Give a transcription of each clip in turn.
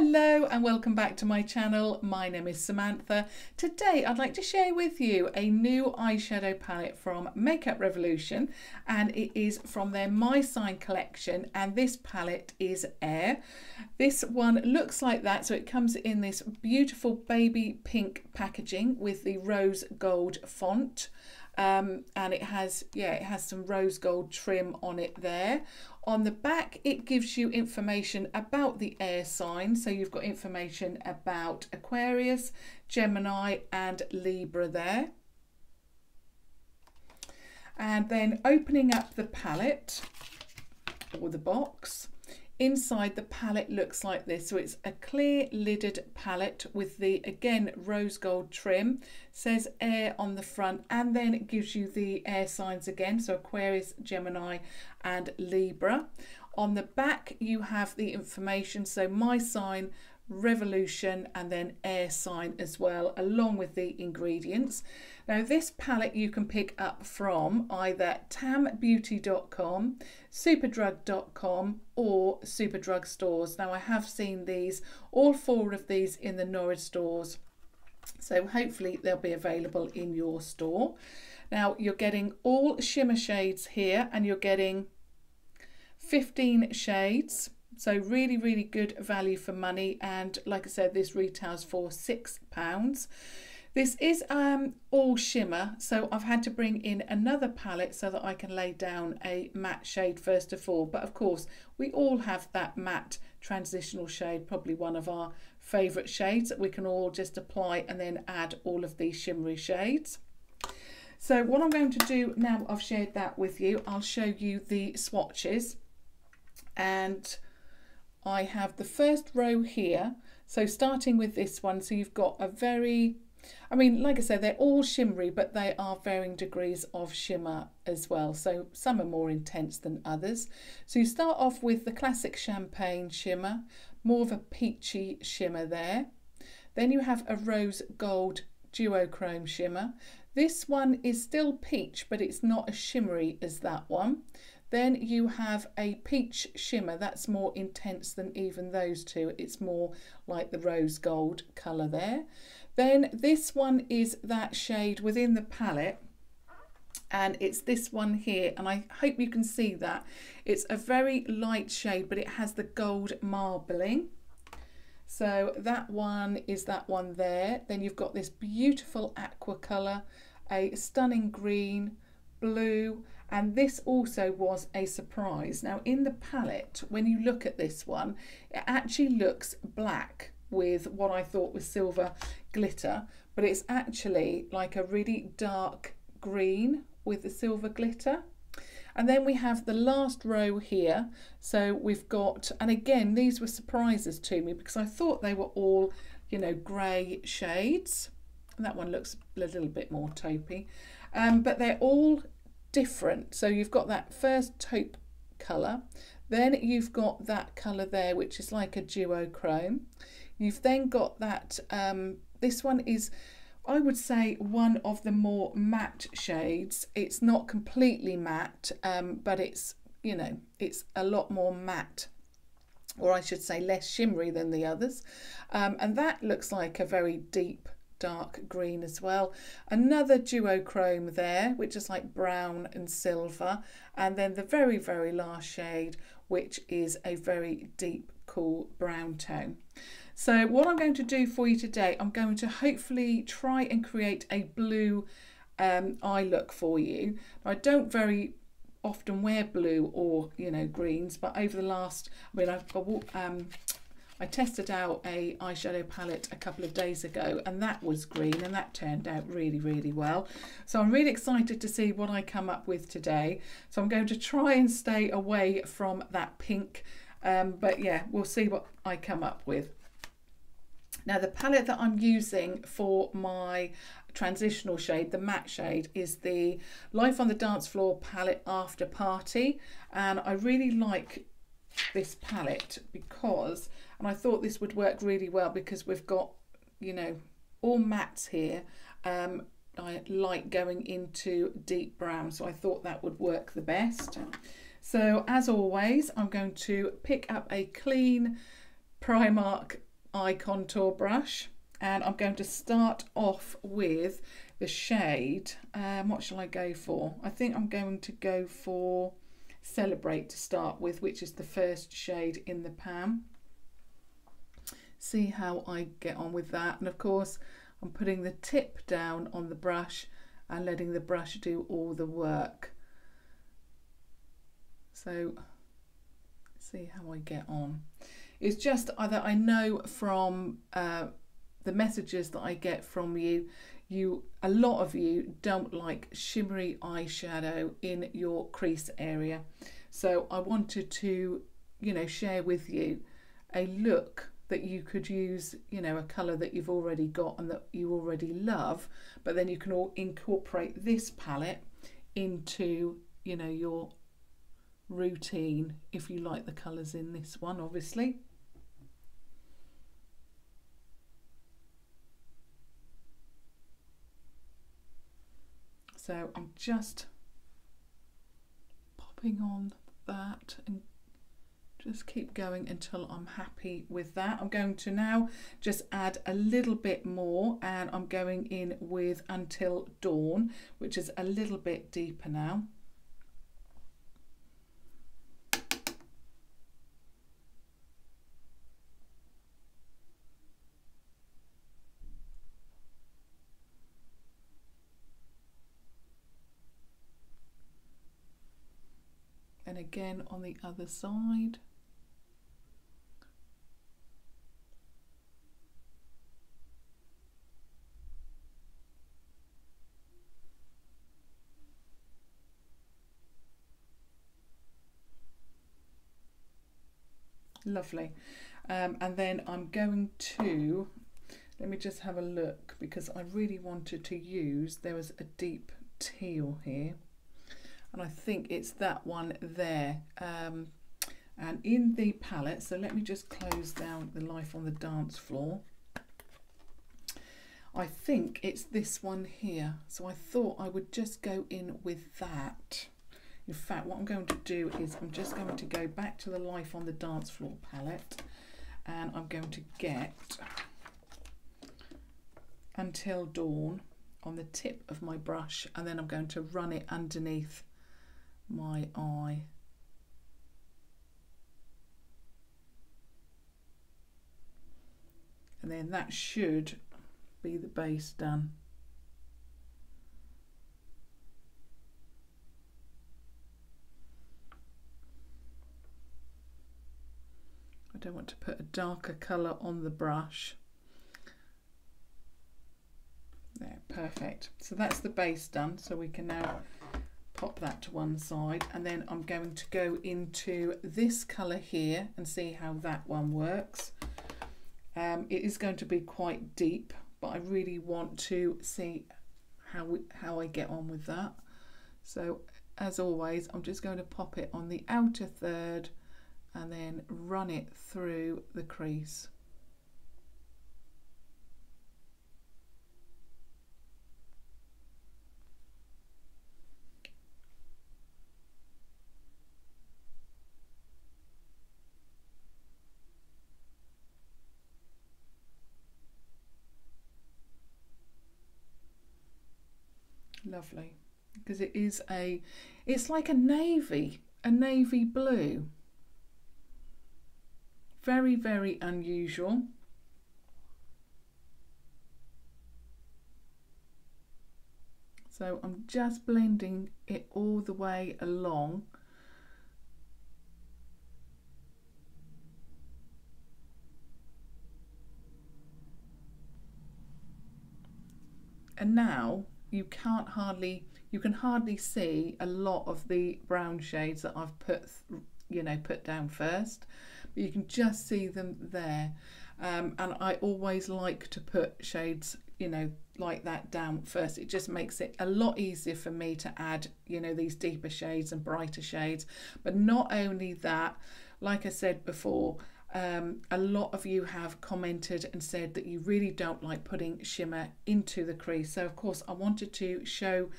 Hello and welcome back to my channel. My name is Samantha. Today I'd like to share with you a new eyeshadow palette from Makeup Revolution, and it is from their My Sign collection, and this palette is Air. This one looks like that, so it comes in this beautiful baby pink packaging with the rose gold font. And it has some rose gold trim on it there. On the back it gives you information about the air sign, so you've got information about Aquarius, Gemini and Libra there. And then opening up the palette or the box, inside the palette looks like this. So it's a clear lidded palette with the, again, rose gold trim, says air on the front, and then it gives you the air signs again, so Aquarius, Gemini and Libra. On the back you have the information, so My Sign, Revolution and then air sign as well, along with the ingredients. Now this palette you can pick up from either tambeauty.com, superdrug.com or Superdrug Stores. Now I have seen these, all four of these, in the Loreal stores, so hopefully they'll be available in your store. Now you're getting all shimmer shades here, and you're getting 15 shades. So really good value for money, and like I said, this retails for £6. This is all shimmer, so I've had to bring in another palette so that I can lay down a matte shade first of all. But of course we all have that matte transitional shade, probably one of our favourite shades that we can all just apply and then add all of these shimmery shades. So what I'm going to do now, I've shared that with you, I'll show you the swatches. And I have the first row here, so starting with this one, so you've got a very, I mean, like I said, they're all shimmery, but they are varying degrees of shimmer as well, so some are more intense than others. So you start off with the classic champagne shimmer, more of a peachy shimmer there. Then you have a rose gold duochrome shimmer. This one is still peach, but it's not as shimmery as that one. Then you have a peach shimmer, that's more intense than even those two. It's more like the rose gold colour there. Then this one is that shade within the palette, and it's this one here, and I hope you can see that. It's a very light shade, but it has the gold marbling. So that one is that one there. Then you've got this beautiful aqua colour, a stunning green, blue, and this also was a surprise. Now in the palette, when you look at this one, it actually looks black with what I thought was silver glitter, but it's actually like a really dark green with the silver glitter. And then we have the last row here, so we've got, and again these were surprises to me because I thought they were all, you know, grey shades, and that one looks a little bit more taupey, but they're all different. So you've got that first taupe colour, then you've got that colour there which is like a duochrome. You've then got that, this one is, I would say, one of the more matte shades. It's not completely matte, but it's, you know, it's a lot more matte, or I should say less shimmery than the others, and that looks like a very deep dark green as well. Another duochrome there, which is like brown and silver, and then the very last shade, which is a very deep cool brown tone. So what I'm going to do for you today, I'm going to hopefully try and create a blue eye look for you. I don't very often wear blue or, you know, greens, but over the last, I mean, I tested out a eyeshadow palette a couple of days ago, and that was green, and that turned out really well. So I'm really excited to see what I come up with today. So I'm going to try and stay away from that pink, but yeah, we'll see what I come up with. Now the palette that I'm using for my transitional shade, the matte shade, is the Life on the Dance Floor palette After Party, and I really like this palette because, and I thought this would work really well because we've got, you know, all mattes here. I like going into deep brown, so I thought that would work the best. So as always, I'm going to pick up a clean Primark eye contour brush, and I'm going to start off with the shade. What shall I go for? I think I'm going to go for Celebrate to start with, which is the first shade in the pan. See how I get on with that. And of course, I'm putting the tip down on the brush and letting the brush do all the work. So see how I get on. It's just that I know from the messages that I get from you, a lot of you don't like shimmery eyeshadow in your crease area. So I wanted to, you know, share with you a look that you could use, you know, a colour that you've already got and that you already love, but then you can all incorporate this palette into, you know, your routine if you like the colours in this one, obviously. So I'm just popping on that and just keep going until I'm happy with that. I'm going to now just add a little bit more, and I'm going in with Until Dawn, which is a little bit deeper now. And again on the other side. Lovely. And then I'm going to, let me just have a look, because I really wanted to use, there was a deep teal here, and I think it's that one there. And in the palette, so let me just close down the Life on the Dance Floor. I think it's this one here, so I thought I would just go in with that. In fact, what I'm going to do is I'm just going to go back to the Life on the Dance Floor palette, and I'm going to get Until Dawn on the tip of my brush, and then I'm going to run it underneath my eye. And then that should be the base done. I don't want to put a darker colour on the brush. There, perfect. So that's the base done, so we can now pop that to one side, and then I'm going to go into this colour here and see how that one works. It is going to be quite deep, but I really want to see how I get on with that. So as always, I'm just going to pop it on the outer third and then run it through the crease. Lovely, because it is it's like a navy blue. Very, very unusual. So I'm just blending it all the way along. And now you can hardly see a lot of the brown shades that I've put down first, but you can just see them there. And I always like to put shades, like that down first. It just makes it a lot easier for me to add, these deeper shades and brighter shades. But not only that, like I said before, a lot of you have commented and said that you really don't like putting shimmer into the crease. So of course I wanted to show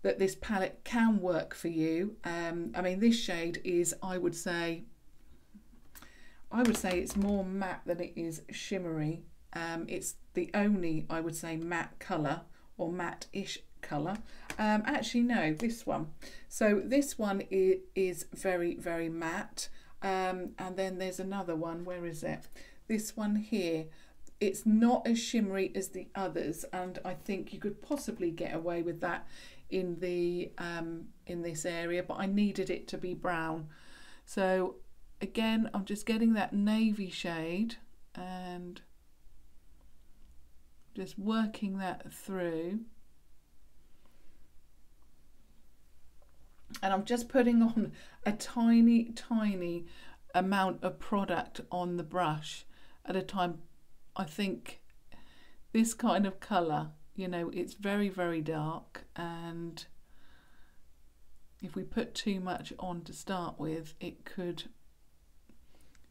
that this palette can work for you. I mean, this shade is, I would say, I would say it's more matte than it is shimmery. It's the only, I would say, matte colour or matte-ish colour. Actually, no, this one. So this one is very, very matte. And then there's another one. Where is it? This one here. It's not as shimmery as the others, and I think you could possibly get away with that in the in this area, but I needed it to be brown. So again, I'm just getting that navy shade and just working that through. And I'm just putting on a tiny, tiny amount of product on the brush at a time. I think this kind of colour, you know, it's very, very dark, and if we put too much on to start with, it could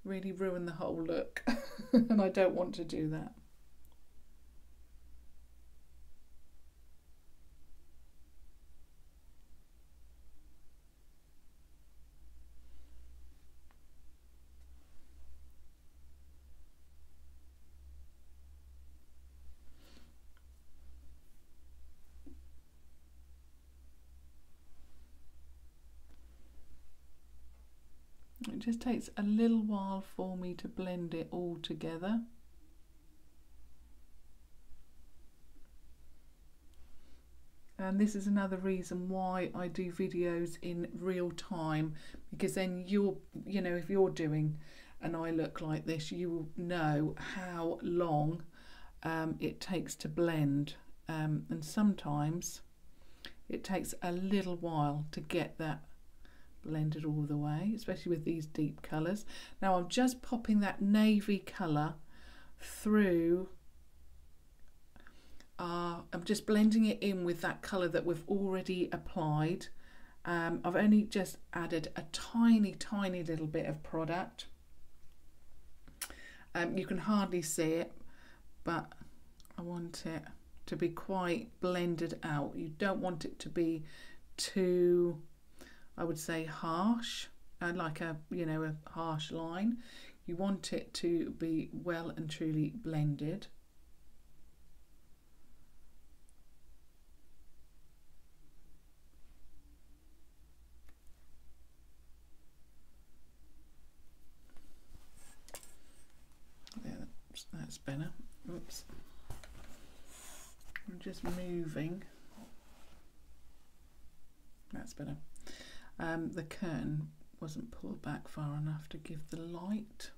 really ruin the whole look. And I don't want to do that. It just takes a little while for me to blend it all together. And this is another reason why I do videos in real time, because then you know, if you're doing an eye look like this, you will know how long it takes to blend. And sometimes it takes a little while to get that blended all the way, especially with these deep colours. Now I'm just popping that navy colour through. I'm just blending it in with that colour that we've already applied. I've only just added a tiny, tiny little bit of product. You can hardly see it, but I want it to be quite blended out. You don't want it to be too, I would say, harsh, like a, you know, a harsh line. You want it to be well and truly blended. Yeah, that's better. Oops. I'm just moving. That's better. The curtain wasn't pulled back far enough to give the light,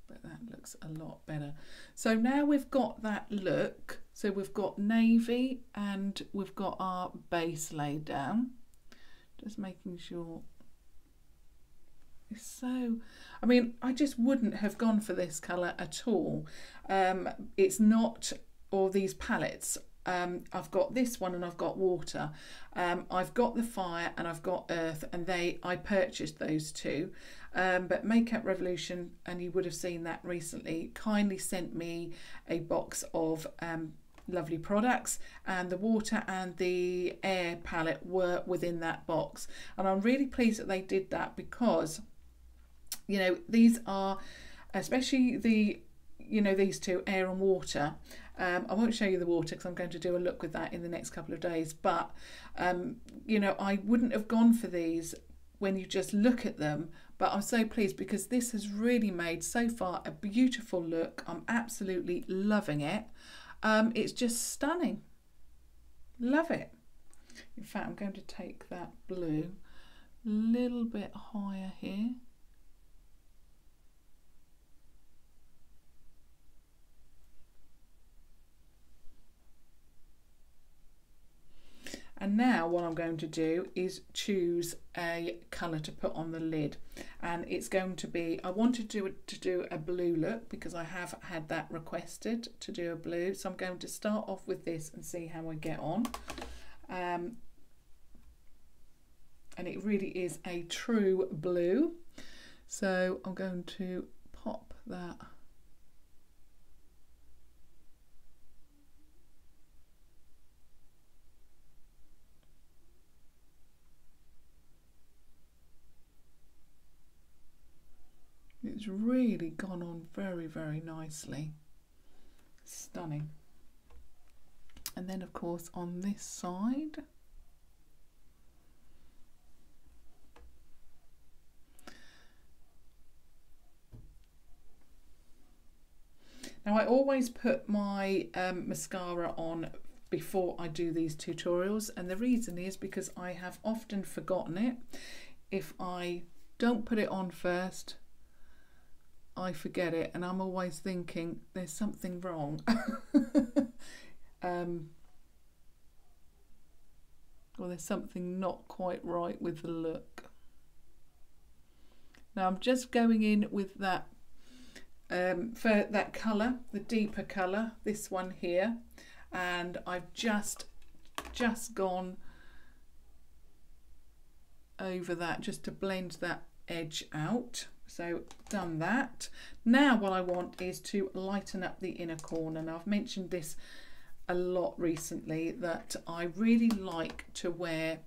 but that looks a lot better. So now we've got that look. So we've got navy and we've got our base laid down. Just making sure. It's so, I mean, I just wouldn't have gone for this colour at all. It's not, or these palettes. I've got this one and I've got water. I've got the fire and I've got earth, and I purchased those two. But Makeup Revolution, and you would have seen that recently, kindly sent me a box of lovely products, and the water and the air palette were within that box. And I'm really pleased that they did that, because, you know, these are, especially the, you know, these two, air and water. I won't show you the water because I'm going to do a look with that in the next couple of days, but you know, I wouldn't have gone for these when you just look at them, but I'm so pleased because this has really made so far a beautiful look. I'm absolutely loving it. It's just stunning. Love it. In fact, I'm going to take that blue a little bit higher here. And now what I'm going to do is choose a colour to put on the lid, and it's going to be, I wanted to do a blue look because I have had that requested to do a blue, so I'm going to start off with this and see how I get on. And it really is a true blue, so I'm going to pop that . It's It's really gone on very, very nicely. Stunning. And then of course on this side, now I always put my mascara on before I do these tutorials, and the reason is because I have often forgotten it. If I don't put it on first, I forget it, and I'm always thinking there's something wrong. Well, there's something not quite right with the look. Now I'm just going in with that for that colour, the deeper colour, this one here, and I've just gone over that just to blend that edge out. So done that. Now what I want is to lighten up the inner corner. Now I've mentioned this a lot recently, that I really like to wear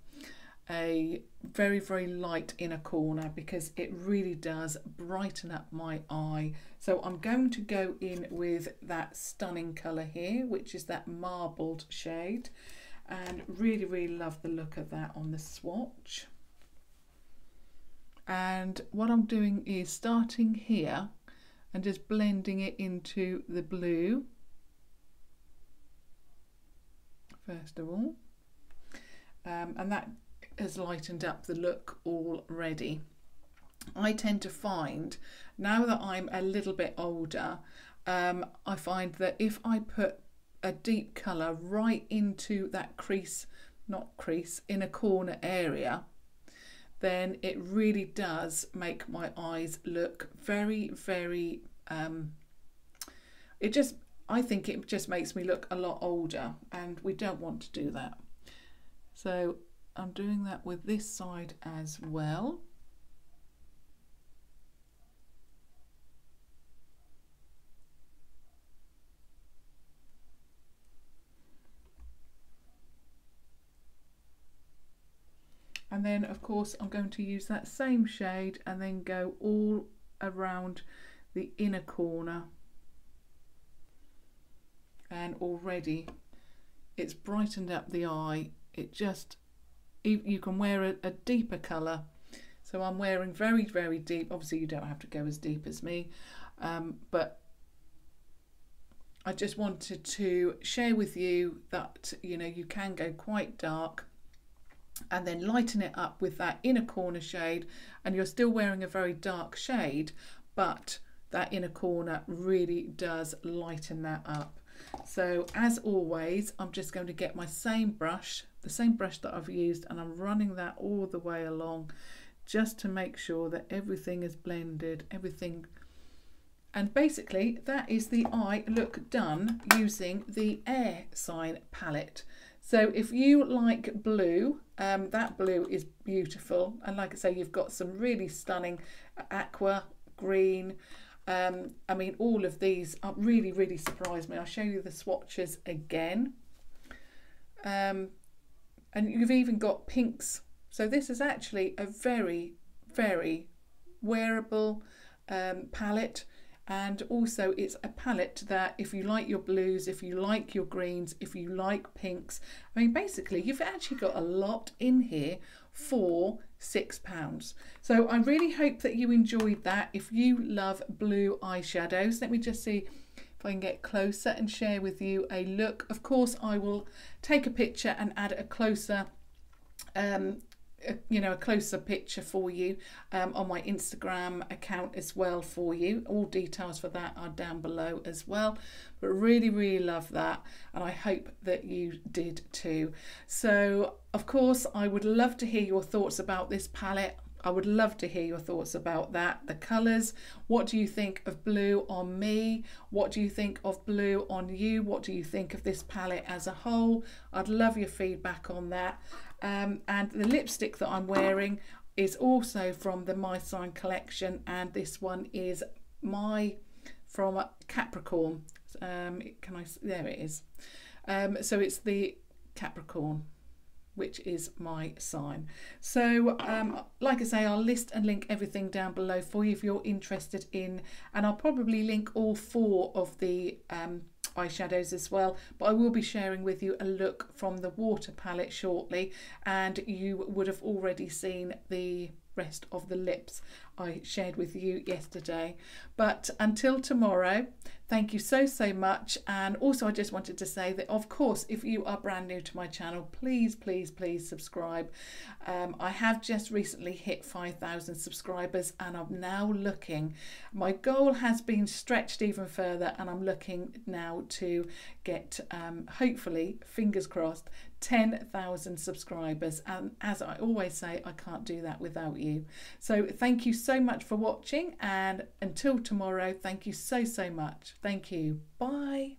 a very, very light inner corner because it really does brighten up my eye. So I'm going to go in with that stunning colour here, which is that marbled shade, and really, really love the look of that on the swatch. And what I'm doing is starting here and just blending it into the blue first of all, and that has lightened up the look already. I tend to find, now that I'm a little bit older, I find that if I put a deep colour right into that crease, not crease, inner corner area, then it really does make my eyes look very, very, I think it just makes me look a lot older, and we don't want to do that. So I'm doing that with this side as well. And then of course I'm going to use that same shade and then go all around the inner corner. And already it's brightened up the eye. It just, you can wear a deeper colour. So I'm wearing very, very deep. Obviously you don't have to go as deep as me, but I just wanted to share with you that, you know, you can go quite dark and then lighten it up with that inner corner shade, and you're still wearing a very dark shade, but that inner corner really does lighten that up. So as always, I'm just going to get my same brush, the same brush that I've used, and I'm running that all the way along just to make sure that everything is blended, everything. And basically that is the eye look done using the Air Sign palette. So if you like blue, that blue is beautiful. And like I say, you've got some really stunning aqua, green. I mean, all of these are really, really surprised me. I'll show you the swatches again. And you've even got pinks. So this is actually a very, very wearable palette. And also it's a palette that if you like your blues, if you like your greens, if you like pinks, I mean, basically you've actually got a lot in here for £6. So I really hope that you enjoyed that. If you love blue eyeshadows, let me just see if I can get closer and share with you a look. Of course, I will take a picture and add a closer a closer picture for you on my Instagram account as well for you. All details for that are down below as well. But really, really love that, and I hope that you did too. So of course I would love to hear your thoughts about this palette. I would love to hear your thoughts about that, the colours. What do you think of blue on me? What do you think of blue on you? What do you think of this palette as a whole? I'd love your feedback on that. And the lipstick that I'm wearing is also from the My Sign collection, and this one is from Capricorn. There it is. So it's the Capricorn. which is my sign. So like I say, I'll list and link everything down below for you if you're interested in, and I'll probably link all 4 of the eyeshadows as well, but I will be sharing with you a look from the water palette shortly, and you would have already seen the rest of the lips I shared with you yesterday. But until tomorrow, thank you so much. And also I just wanted to say that, of course, if you are brand new to my channel, please subscribe. I have just recently hit 5,000 subscribers, and I'm now looking, my goal has been stretched even further, and I'm looking now to get hopefully, fingers crossed, 10,000 subscribers. And as I always say, I can't do that without you. So thank you so much for watching, and until tomorrow, thank you so much. Thank you. Bye.